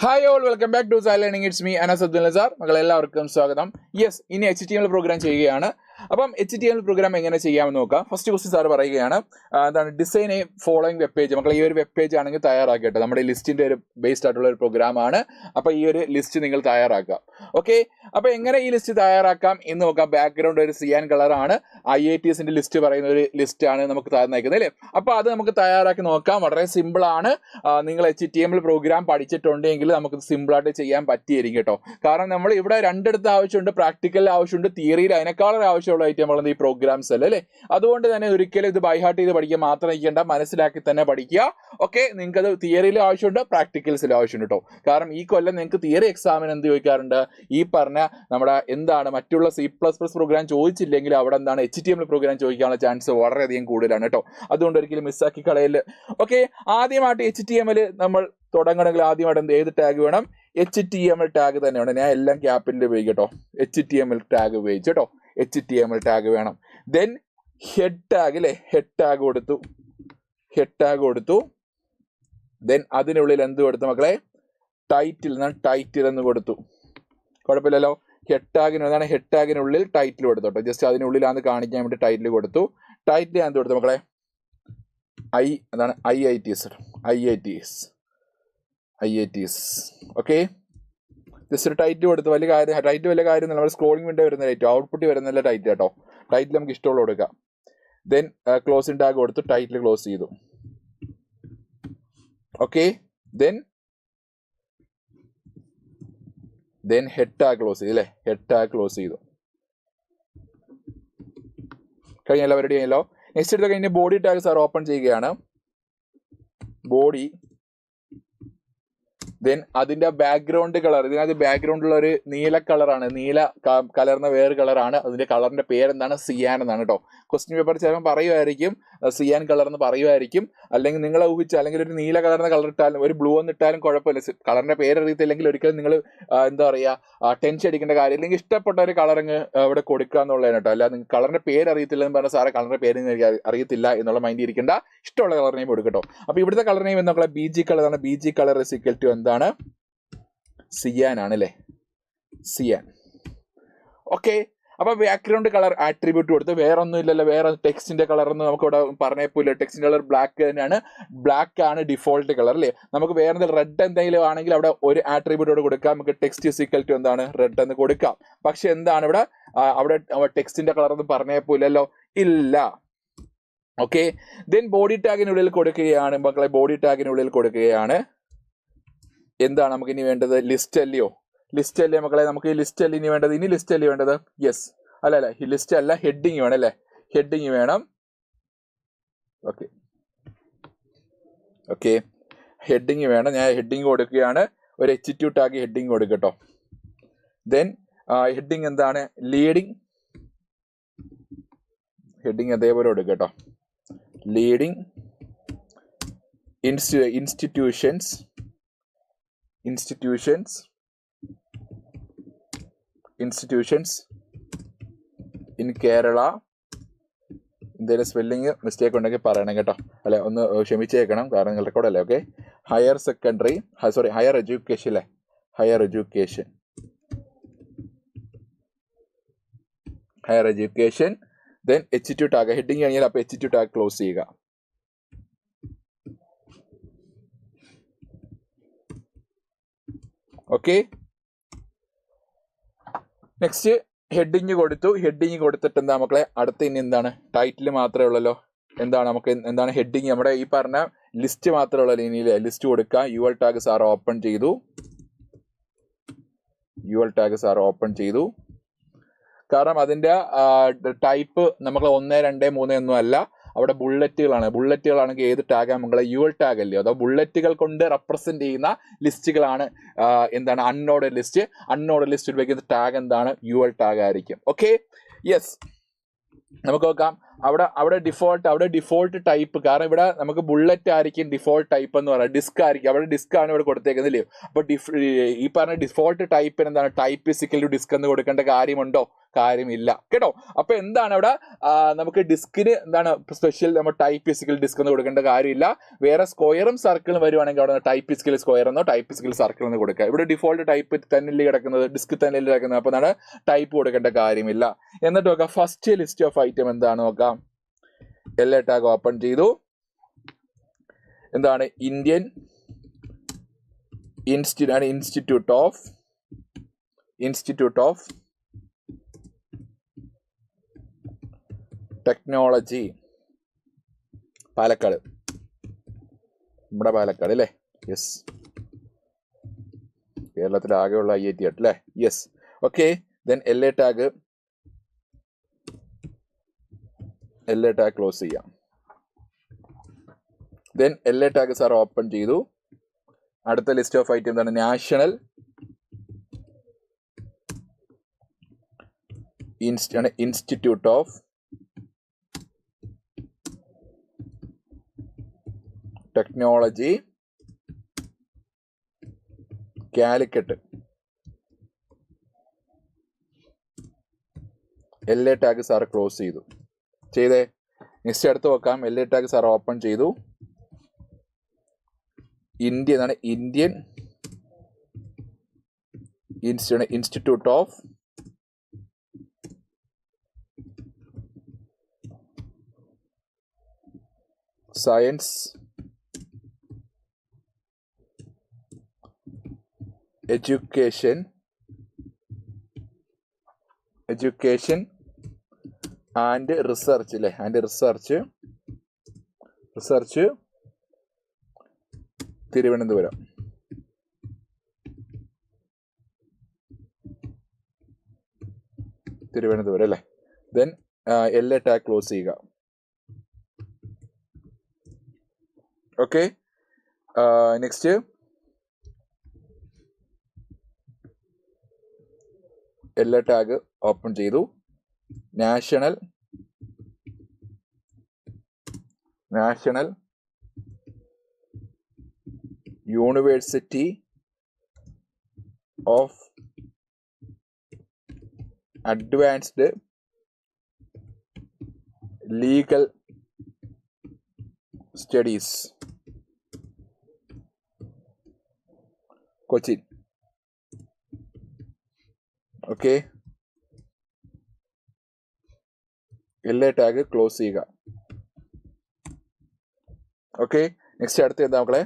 Hi all, welcome back to Sai learning. It's me Anas Abdul Nasar. മകളെല്ലാവർക്കും സ്വാഗതം. Yes, ഇനി HTML പ്രോഗ്രാം ചെയ്യുകയാണ്. അപ്പം HTML പ്രോഗ്രാം എങ്ങനെ ചെയ്യാമെന്ന് നോക്കാം. ഫസ്റ്റ് ക്വസ്റ്റ്യൻ സാർ പറയുകയാണ്, എന്താണ് design A following web page. മക്കൾ ഈ ഒരു വെബ് പേജ് ആണെങ്കിൽ തയ്യാറാക്കിയിട്ട് നമ്മുടെ ലിസ്റ്റിൻ്റെ ഒരു ബേസ്ഡ് ആയിട്ടുള്ള ഒരു പ്രോഗ്രാമാണ്. അപ്പോൾ ഈ ഒരു ലിസ്റ്റ് നിങ്ങൾ തയ്യാറാക്കുക. ഓക്കെ, അപ്പോൾ എങ്ങനെ ഈ ലിസ്റ്റ് തയ്യാറാക്കാം എന്ന് നോക്കാം. ബാക്ക്ഗ്രൗണ്ട് ഒരു സിയാൻ കളറാണ്. IITSന്റെ ലിസ്റ്റ് പറയുന്ന ഒരു ലിസ്റ്റാണ് നമുക്ക് തയ്യാറാക്കുന്നത് അല്ലേ. അപ്പോൾ അത് നമുക്ക് തയ്യാറാക്കി നോക്കാം. വളരെ സിമ്പിളാണ്. നിങ്ങൾ HTML പ്രോഗ്രാം പഠിച്ചിട്ടുണ്ടെങ്കിൽ നമുക്ക് സിമ്പിളായിട്ട് ചെയ്യാൻ പറ്റിയിരിക്കും കേട്ടോ. കാരണം നമ്മൾ ഇവിടെ രണ്ടിടത്ത് ആവശ്യമുണ്ട്, പ്രാക്ടിക്കൽ ആവശ്യമുണ്ട്, തിയറിയിൽ അതിനേക്കാളും ആവശ്യമുള്ള ഐറ്റം ഈ പ്രോഗ്രാംസ് അല്ലേ അല്ലേ. അതുകൊണ്ട് തന്നെ ഒരിക്കലും ഇത് ബൈഹാർട്ട് ചെയ്ത് പഠിക്കുക മാത്രം ഇരിക്കേണ്ട, മനസ്സിലാക്കി തന്നെ പഠിക്കുക. ഓക്കെ, നിങ്ങൾക്ക് അത് തിയറിയിലും ആവശ്യമുണ്ട്, പ്രാക്ടിക്കൽസിലും ആവശ്യമുണ്ട് കേട്ടോ. കാരണം ഈ കൊല്ലം നിങ്ങൾക്ക് തിയറി എക്സാമിന് എന്ത് ചോദിക്കാറുണ്ട്, ഈ പറഞ്ഞ നമ്മുടെ എന്താണ് മറ്റുള്ള C++ പ്രോഗ്രാം ചോദിച്ചില്ലെങ്കിൽ അവിടെ എന്താണ് HTML പ്രോഗ്രാം ചോദിക്കാനുള്ള ചാൻസ് വളരെയധികം കൂടുതലാണ് കേട്ടോ. അതുകൊണ്ട് ഒരിക്കലും മിസ്സാക്കി കളയല്. ഓക്കെ, ആദ്യമായിട്ട് HTML നമ്മൾ തുടങ്ങണമെങ്കിൽ ആദ്യമായിട്ട് ഏത് ടാഗ് വേണം? HTML ടാഗ് തന്നെ വേണം. ഞാൻ എല്ലാം ക്യാപിറ്റൽ ഉപയോഗിക്കും കേട്ടോ. HTML ടാഗ് ഉപയോഗിച്ചു കേട്ടോ. HTML ടാഗ് വേണം. ദെൻ ഹെഡ് ടാഗ് അല്ലേ, ഹെഡ് ടാഗ് കൊടുത്തു. ദെൻ അതിനുള്ളിൽ എന്ത് കൊടുത്തു മക്കളെ? ടൈറ്റിൽ എന്ന് കൊടുത്തു. കുഴപ്പമില്ലല്ലോ. ഹെഡ് ടാഗിനുള്ളിൽ ടൈറ്റിൽ കൊടുത്തു കേട്ടോ. ജസ്റ്റ് അതിനുള്ളിലാന്ന് കാണിക്കാൻ വേണ്ടി ടൈറ്റിൽ കൊടുത്തു. ടൈറ്റിൽ എന്ത് കൊടുത്തു മക്കളെ? IITS. ഓക്കെ, ജസ്റ്റ് ഒരു ടൈറ്റ് കൊടുത്ത് വലിയ കാര്യം നമ്മൾ സ്ക്രോളിംഗ് വിൻഡോ വരുന്ന ടൈറ്റ്, ഔട്ട്പുട്ട് വരുന്നില്ല ടൈറ്റ് കേട്ടോ. ടൈറ്റിൽ നമുക്ക് ഇഷ്ടമുള്ള കൊടുക്കാം. ദെൻ ക്ലോസിംഗ് ടാഗ് കൊടുത്ത് ടൈറ്റിൽ ക്ലോസ് ചെയ്തു. Okay, then head tag close ചെയ്തു അല്ലേ. ഹെഡ് ടാഗ് ക്ലോസ് ചെയ്തു. കഴിഞ്ഞല്ലോ, പരിപാടി കഴിഞ്ഞല്ലോ. നെക്സ്റ്റ് എടുത്ത് കഴിഞ്ഞ് ബോഡി ടാഗ് സാർ ഓപ്പൺ ചെയ്യുകയാണ്. ബോഡി, ദെൻ അതിന്റെ ബാക്ക്ഗ്രൗണ്ട് കളർ, ഇതിനകത്ത് ബാക്ക്ഗ്രൗണ്ടിലുള്ള ഒരു നീല കളറാണ്, നീല കലർന്ന വേറെ കളറാണ്. അതിന്റെ കളറിന്റെ പേരെന്താണ്? സിയാൻ എന്നാണ് കേട്ടോ. ക്വസ്റ്റ്യൻ പേപ്പർ ചിലപ്പോൾ പറയുമായിരിക്കും സിയാൻ കളർ എന്ന് പറയുമായിരിക്കും. അല്ലെങ്കിൽ നിങ്ങൾ ഊഹിച്ച, അല്ലെങ്കിൽ ഒരു നീല കളർന്ന കളർ ഇട്ടാലും ഒരു ബ്ലൂ എന്ന് ഇട്ടാലും കുഴപ്പമില്ല. കളറിന്റെ പേര് അറിയത്തില്ലെങ്കിൽ ഒരിക്കലും നിങ്ങൾ എന്താ പറയുക ടെൻഷൻ അടിക്കേണ്ട കാര്യം. അല്ലെങ്കിൽ ഇഷ്ടപ്പെട്ട ഒരു കളറിങ് ഇവിടെ കൊടുക്കുക എന്നുള്ളതാണ് കേട്ടോ. അല്ല നിങ്ങൾക്ക് കളറിന്റെ പേര് അറിയത്തില്ല എന്ന് പറഞ്ഞാൽ സാറെ കളറിന്റെ പേര് അറിയത്തില്ല എന്നുള്ള മൈൻഡ് ഇരിക്കേണ്ട, ഇഷ്ടമുള്ള കളർ നെയിം കൊടുക്കട്ടോ. അപ്പൊ ഇവിടുത്തെ കളർ നെയിം എന്നുള്ള BG കളറാണ്. BG colour is equal to എന്താണ്? സിയാൻ ആണ് അല്ലേ, സിയാൻ. ഓക്കെ, അപ്പൊ ബാക്ക്ഗ്രൗണ്ട് കളർ ആട്രിബ്യൂട്ട് കൊടുത്ത് വേറെ ഒന്നും ഇല്ലല്ലോ. വേറെ ടെക്സ്റ്റിന്റെ കളർ ഒന്നും നമുക്ക് ഇവിടെ പറഞ്ഞേപ്പില്ല. ടെക്സ്റ്റിന്റെ കളർ ബ്ലാക്ക് തന്നെയാണ്. ബ്ലാക്ക് ആണ് ഡിഫോൾട്ട് കളർ അല്ലേ. നമുക്ക് വേറെ എന്തെങ്കിലും റെഡ് എന്തെങ്കിലും ആണെങ്കിൽ അവിടെ ഒരു ആട്രിബ്യൂട്ടോട് കൊടുക്കാം. നമുക്ക് ടെക്സ്റ്റ് ഇസ് ഈക്വൽ ടു എന്താണ്? റെഡ് എന്ന് കൊടുക്കാം. പക്ഷെ എന്താണ് ഇവിടെ അവിടെ ടെക്സ്റ്റിന്റെ കളർ ഒന്നും പറഞ്ഞേപ്പില്ലല്ലോ, ഇല്ല. ഓക്കെ, ദെൻ ബോഡി ടാഗിനുള്ളിൽ കൊടുക്കുകയാണ് മക്കളെ. ബോഡി ടാഗിനുള്ളിൽ കൊടുക്കുകയാണ്. എന്താണ് നമുക്ക് ഇനി വേണ്ടത്? ലിസ്റ്റ് അല്ലയോ മക്കളെ. നമുക്ക് ഈ ലിസ്റ്റ് അല്ല ഇനി വേണ്ടത്. ഇനി ലിസ്റ്റ് അല്ലേ വേണ്ടത്? യെസ്, അല്ല ഈ ലിസ്റ്റ് അല്ല, ഹെഡിങ് വേണം അല്ലേ. ഹെഡിങ് വേണം. ഓക്കെ, ഹെഡിങ് വേണം. ഞാൻ ഹെഡിങ് കൊടുക്കുകയാണ്. ഒരു H2 ടാഗ് ഹെഡിങ് കൊടുക്കട്ടോ. ദെൻ ഹെഡിങ് എന്താണ്? ലീഡിങ്. ഹെഡിങ് അതേപോലെ കൊടുക്കട്ടോ. Leading institutions in Kerala. എന്തെങ്കിലും സ്പെല്ലിങ് മിസ്റ്റേക്ക് ഉണ്ടെങ്കിൽ പറയണം കേട്ടോ. അല്ലെ, ഒന്ന് ക്ഷമിച്ചേക്കണം, കാരണം നിങ്ങൾ റെക്കോർഡല്ലേ. ഓക്കെ, ഹയർ എഡ്യൂക്കേഷൻ അല്ലേ. Higher education. Then H2 tag heading കഴിഞ്ഞാൽ അപ്പൊ H2 ടാഗ് ക്ലോസ് ചെയ്യുക. ഓക്കെ, നെക്സ്റ്റ് ഹെഡിങ് കൊടുത്തു. ഹെഡിങ് കൊടുത്തിട്ട് എന്താ മക്കളെ? അടുത്ത ഇനി എന്താണ്? ടൈറ്റിൽ മാത്രമേ ഉള്ളല്ലോ. എന്താണ് നമുക്ക് എന്താണ് ഹെഡിങ്? നമ്മുടെ ഈ പറഞ്ഞ ലിസ്റ്റ് മാത്രമേ ഉള്ളൂ. ഇനി ലിസ്റ്റ് കൊടുക്കാം. UL ടാഗ് സാർ ഓപ്പൺ ചെയ്തു. കാരണം അതിന്റെ ടൈപ്പ് നമുക്ക് 1, 2, 3 ഒന്നും അല്ല. അവിടെ ബുള്ളറ്റുകളാണെങ്കിൽ ഏത് ടാഗാണ് മക്കളെ? UL ടാഗ് അല്ലയോ. അതോ ബുള്ളറ്റുകൾ കൊണ്ട് റെപ്രസെന്റ് ചെയ്യുന്ന ലിസ്റ്റുകളാണ് എന്താണ്? അൺഓർഡർഡ് ലിസ്റ്റ് ഉപയോഗിക്കുന്ന ടാഗ് എന്താണ്? UL ടാഗ് ആയിരിക്കും. ഓക്കെ, യെസ്, നമുക്ക് നോക്കാം. അവിടെ ഡിഫോൾട്ട് ടൈപ്പ്, കാരണം ഇവിടെ നമുക്ക് ബുള്ളറ്റ് ആയിരിക്കും ഡിഫോൾട്ട് ടൈപ്പ് എന്ന് പറയാം. ഡിസ്ക് ആയിരിക്കും, അവിടെ ഡിസ്ക് ആണ് ഇവിടെ കൊടുത്തേക്കുന്നില്ലയോ. അപ്പൊ ഈ പറഞ്ഞ ഡിഫോൾട്ട് ടൈപ്പിന് എന്താണ്? Type is equal to disk എന്ന് കൊടുക്കേണ്ട കാര്യമുണ്ടോ? കാര്യമില്ല കേട്ടോ. അപ്പൊ എന്താണ് അവിടെ നമുക്ക് ഡിസ്കിന് എന്താണ് സ്പെഷ്യൽ നമ്മൾ ടൈപ്പ് ഫിസിക്കൽ ഡിസ്ക് എന്ന് കൊടുക്കേണ്ട കാര്യമില്ല. വേറെ സ്ക്വയറും സർക്കിളും വരുവാണെങ്കിൽ അവിടെ ടൈപ്പ് ഫിസിക്കൽ സ്ക്വയർ എന്നോ ടൈപ്പ് ഫിസിക്കൽ സർക്കിൾ എന്ന് കൊടുക്കുക. ഇവിടെ ഡിഫോൾട്ട് ടൈപ്പ് തന്നെ കിടക്കുന്നത്, ഡിസ്ക് തന്നെ കിടക്കുന്നത്. അപ്പൊ എന്താണ് ടൈപ്പ് കൊടുക്കേണ്ട കാര്യമില്ല. എന്നിട്ട് നോക്കാം ഫസ്റ്റ് ലിസ്റ്റ് ഓഫ് ഐറ്റം എന്താണ് നോക്കാം. LA ടാഗ് ഓപ്പൺ ചെയ്തു. എന്താണ് Indian institute of technology Palakkad, നമ്മുടെ പാലക്കാട് അല്ലേ? യെസ്, കേരളത്തിൽ ആകെയുള്ള IIT അല്ലേ? Yes, okay. Then LA tag close ചെയ്യാം. Then LA tag sir open ചെയ്തു. അടുത്ത ലിസ്റ്റ് ഓഫ് ഐറ്റം എന്താണ്? National institute of technology Calicut. LA tag sir close ചെയ്തേ. നെക്സ്റ്റ് അടുത്ത് നോക്കാം. LA ടാഗ് സാർ ഓപ്പൺ ചെയ്തു. Indian institute of science education and research അല്ലേ? Research Thiruvananthapuram. അല്ലേ? ദെൻ LA ടാഗ് ക്ലോസ് ചെയ്യുക. Okay. Next LA tag open ചെയ്തു. National university of advanced legal studies Cochin. Okay. LA tag close ചെയ്യുക. Okay. Next അടുത്ത് എന്താ മക്കളെ?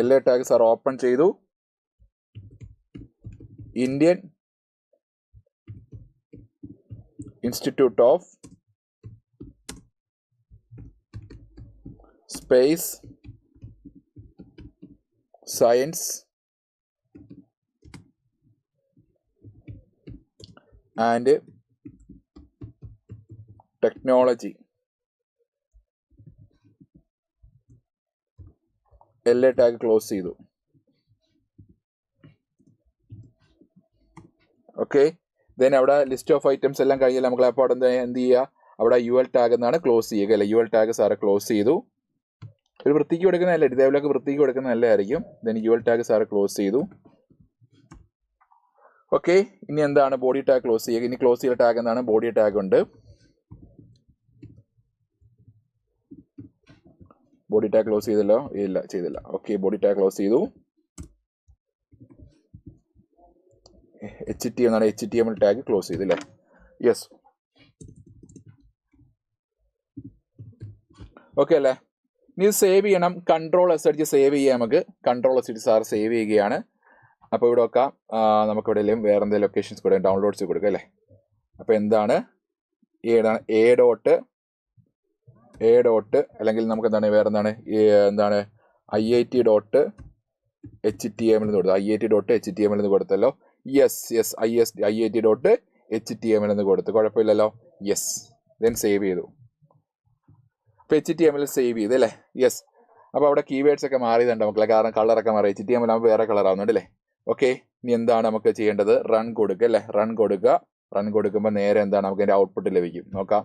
LA tag sir open ചെയ്തു. Indian institute of space science and technology. LA tag close ചെയ്തു. Okay. Then അവിടെ list of items എല്ലാം കഴിഞ്ഞാൽ നമുക്ക് അപ്പോൾ അവിടെ എന്ത് ചെയ്യുക? അവിടെ UL ടാഗ് എന്നാണ് ക്ലോസ് ചെയ്യുക അല്ലേ? UL ടാഗ് സാറ് ക്ലോസ് ചെയ്തു. ഒരു വൃത്തിക്ക് കൊടുക്കുന്നതല്ലേ, ഇതേപോലെയൊക്കെ വൃത്തിക്ക് കൊടുക്കുന്നത് നല്ലതായിരിക്കും. Then UL tag sir close ചെയ്തു. ഓക്കെ. ഇനി എന്താണ്? ബോഡി ടാഗ് ക്ലോസ് ചെയ്യുക. ഇനി ക്ലോസ് ചെയ്ത ടാഗ് എന്താണ്? ബോഡി ടാഗ് ഉണ്ട്. ബോഡി ടാഗ് ക്ലോസ് ചെയ്തല്ലോ? ഇല്ല, ചെയ്തില്ല. ഓക്കെ, ബോഡി ടാഗ് ക്ലോസ് ചെയ്തു. HTML ടാഗ് ക്ലോസ് ചെയ്തു അല്ലേ? യെസ്, ഓക്കെ അല്ലേ? ഇനി സേവ് ചെയ്യണം. Ctrl+S അടിച്ച് സേവ് ചെയ്യാം. നമുക്ക് Ctrl+S അടിച്ച് സാർ സേവ് ചെയ്യുകയാണ്. അപ്പോൾ ഇവിടെ വെക്കാം. നമുക്ക് എവിടെയെങ്കിലും വേറെ എന്തെങ്കിലും ലൊക്കേഷൻസ് കൂടെ ഡൗൺലോഡ്സ് കൊടുക്കുക അല്ലേ? അപ്പോൾ എന്താണ്? എ ഡോട്ട് അല്ലെങ്കിൽ നമുക്ക് എന്താണ് വേറെ എന്താണ് IIT.html എന്ന് കൊടുത്തു. IIT.html എന്ന് കൊടുത്തല്ലോ. യെസ്, IIT.html എന്ന് കൊടുത്തു. കുഴപ്പമില്ലല്ലോ. യെസ്. ദെൻ സേവ് ചെയ്തു. അപ്പോൾ HTML സേവ് ചെയ്തു അല്ലേ? യെസ്. അപ്പോൾ അവിടെ കീവേഡ്സ് ഒക്കെ മാറിയതുണ്ട് മക്കളെ, കാരണം കളറൊക്കെ മാറി. HTML ആകുമ്പോൾ വേറെ കളർ ആവുന്നുണ്ട് അല്ലേ? ഓക്കെ. ഇനി എന്താണ് നമുക്ക് ചെയ്യേണ്ടത്? റൺ കൊടുക്കുക അല്ലേ? റൺ കൊടുക്കുമ്പോൾ നേരെ എന്താണ് നമുക്ക് അതിൻ്റെ ഔട്ട്പുട്ട് ലഭിക്കും. നോക്കാം.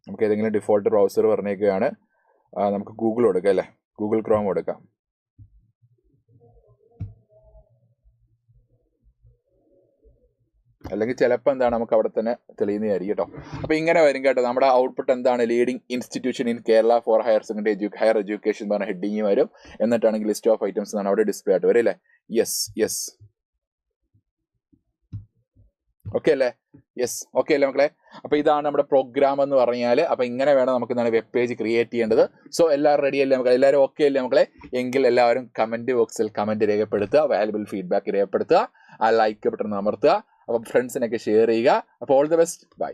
നമുക്ക് ഏതെങ്കിലും ഡിഫോൾട്ട് ബ്രൗസർ പറഞ്ഞേക്കുകയാണ്. നമുക്ക് ഗൂഗിൾ കൊടുക്കാം അല്ലേ? ഗൂഗിൾ ക്രോം കൊടുക്കാം. അല്ലെങ്കിൽ ചിലപ്പോൾ എന്താണ് നമുക്ക് അവിടെ തന്നെ തെളിയുന്നതായിരിക്കും കേട്ടോ. അപ്പോൾ ഇങ്ങനെ വരും കേട്ടോ. നമ്മുടെ ഔട്ട്പുട്ട് എന്താണ്, leading institution in Kerala four higher secondary higher education എന്ന് പറഞ്ഞ ഹെഡിങ് വരും. എന്നിട്ടാണെങ്കിൽ ലിസ്റ്റ് ഓഫ് ഐറ്റംസ് എന്നാണ് അവിടെ ഡിസ്പ്ലേ ആയിട്ട് വരും അല്ലേ. യെസ് ഓക്കെ അല്ലേ. ഓക്കെ അല്ലേ മക്കളെ. അപ്പോൾ ഇതാണ് നമ്മുടെ പ്രോഗ്രാം എന്ന് പറഞ്ഞാൽ. അപ്പോൾ ഇങ്ങനെ വേണം നമുക്ക് എന്താണ് വെബ് പേജ് ക്രിയേറ്റ് ചെയ്യേണ്ടത്. സോ എല്ലാവരും റെഡി അല്ലേ മക്കളെ, എല്ലാവരും ഓക്കെ അല്ലേ മക്കളെ. എങ്കിൽ എല്ലാവരും കമൻറ്റ് ബോക്സിൽ കമൻറ്റ് രേഖപ്പെടുത്തുക, വാല്യുബിൾ ഫീഡ്ബാക്ക് രേഖപ്പെടുത്തുക, ആ ലൈക്ക് ബട്ടൺ അമർത്തുക, അപ്പം ഫ്രണ്ട്സിനൊക്കെ ഷെയർ ചെയ്യുക. അപ്പോൾ ഓൾ ദി ബെസ്റ്റ്, ബൈ.